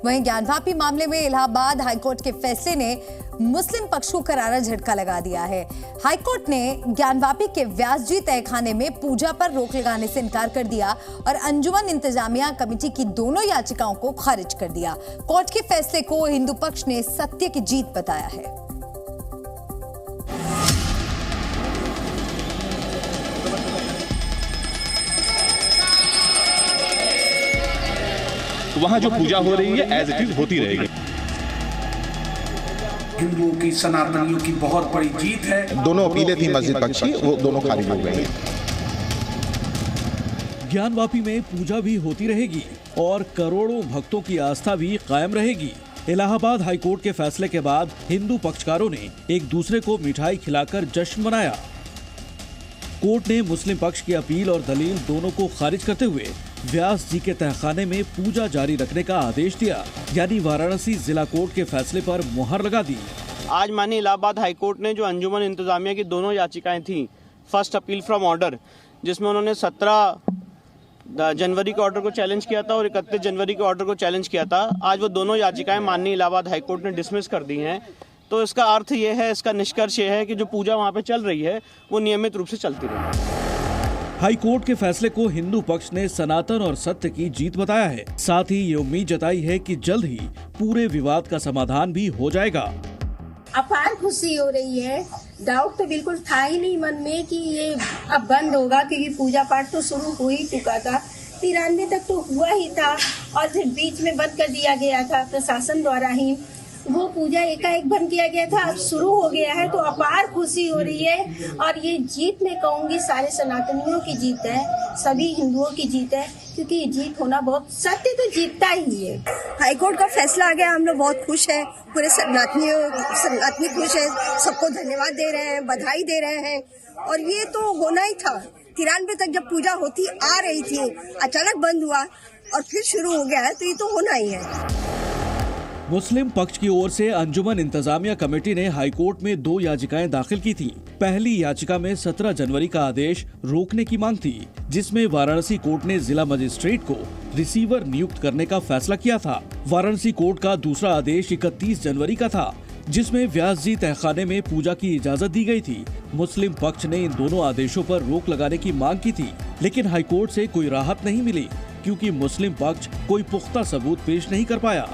वहीं ज्ञानवापी मामले में इलाहाबाद हाईकोर्ट के फैसले ने मुस्लिम पक्ष को करारा झटका लगा दिया है। हाईकोर्ट ने ज्ञानवापी के व्यासजी तहखाने में पूजा पर रोक लगाने से इनकार कर दिया और अंजुमन इंतजामिया कमेटी की दोनों याचिकाओं को खारिज कर दिया। कोर्ट के फैसले को हिंदू पक्ष ने सत्य की जीत बताया है। वहां जो पूजा हो रही है एज इट इज होती रहेगी। हिंदुओं की, सनातनियों की बहुत बड़ी जीत है। दोनों अपीलें थी मस्जिद पक्ष की, वो दोनों खारिज हो गई। ज्ञानवापी में पूजा भी होती रहेगी और करोड़ों भक्तों की आस्था भी कायम रहेगी। इलाहाबाद हाईकोर्ट के फैसले के बाद हिंदू पक्षकारों ने एक दूसरे को मिठाई खिलाकर जश्न मनाया। कोर्ट ने मुस्लिम पक्ष की अपील और दलील दोनों को खारिज करते हुए व्यास जी के तहखाने में पूजा जारी रखने का आदेश दिया, यानी वाराणसी जिला कोर्ट के फैसले पर मुहर लगा दी। आज माननीय इलाहाबाद हाईकोर्ट ने जो अंजुमन इंतजामिया की दोनों याचिकाएं थी, फर्स्ट अपील फ्रॉम ऑर्डर, जिसमें उन्होंने 17 जनवरी के ऑर्डर को चैलेंज किया था और 31 जनवरी के ऑर्डर को चैलेंज किया था, आज वो दोनों याचिकाएं माननीय इलाहाबाद हाईकोर्ट ने डिसमिस कर दी हैं। तो इसका अर्थ ये है, इसका निष्कर्ष ये है कि जो पूजा वहाँ पे चल रही है वो नियमित रूप से चलती रही। हाईकोर्ट के फैसले को हिंदू पक्ष ने सनातन और सत्य की जीत बताया है। साथ ही ये उम्मीद जताई है कि जल्द ही पूरे विवाद का समाधान भी हो जाएगा। अपार खुशी हो रही है। डाउट तो बिल्कुल था ही नहीं मन में कि ये अब बंद होगा, क्योंकि पूजा पाठ तो शुरू हो ही चुका था। 93 तक तो हुआ ही था और फिर बीच में बंद कर दिया गया था प्रशासन द्वारा ही। वो पूजा एकाएक बंद किया गया था, अब शुरू हो गया है, तो अपार खुशी हो रही है। और ये जीत मैं कहूँगी सारे सनातनियों की जीत है, सभी हिंदुओं की जीत है, क्योंकि ये जीत होना बहुत, सत्य तो जीतता ही है। हाईकोर्ट का फैसला आ गया, हम लोग बहुत खुश हैं, पूरे सनातनी खुश है, सबको धन्यवाद दे रहे हैं, बधाई दे रहे हैं। और ये तो होना ही था। 93 तक जब पूजा होती आ रही थी, अचानक बंद हुआ और फिर शुरू हो गया है, तो ये तो होना ही है। मुस्लिम पक्ष की ओर से अंजुमन इंतजामिया कमेटी ने हाईकोर्ट में 2 याचिकाएं दाखिल की थी। पहली याचिका में 17 जनवरी का आदेश रोकने की मांग थी, जिसमें वाराणसी कोर्ट ने जिला मजिस्ट्रेट को रिसीवर नियुक्त करने का फैसला किया था। वाराणसी कोर्ट का दूसरा आदेश 31 जनवरी का था, जिसमें व्यास जी तहखाने में पूजा की इजाजत दी गई थी। मुस्लिम पक्ष ने इन दोनों आदेशों पर रोक लगाने की मांग की थी, लेकिन हाईकोर्ट से कोई राहत नहीं मिली, क्योंकि मुस्लिम पक्ष कोई पुख्ता सबूत पेश नहीं कर पाया।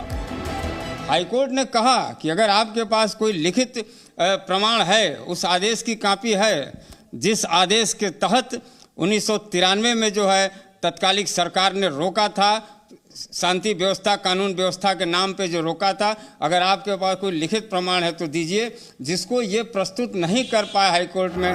हाईकोर्ट ने कहा कि अगर आपके पास कोई लिखित प्रमाण है, उस आदेश की कॉपी है, जिस आदेश के तहत 1993 में जो है तत्कालिक सरकार ने रोका था, शांति व्यवस्था, कानून व्यवस्था के नाम पे जो रोका था, अगर आपके पास कोई लिखित प्रमाण है तो दीजिए। जिसको ये प्रस्तुत नहीं कर पाया हाईकोर्ट में।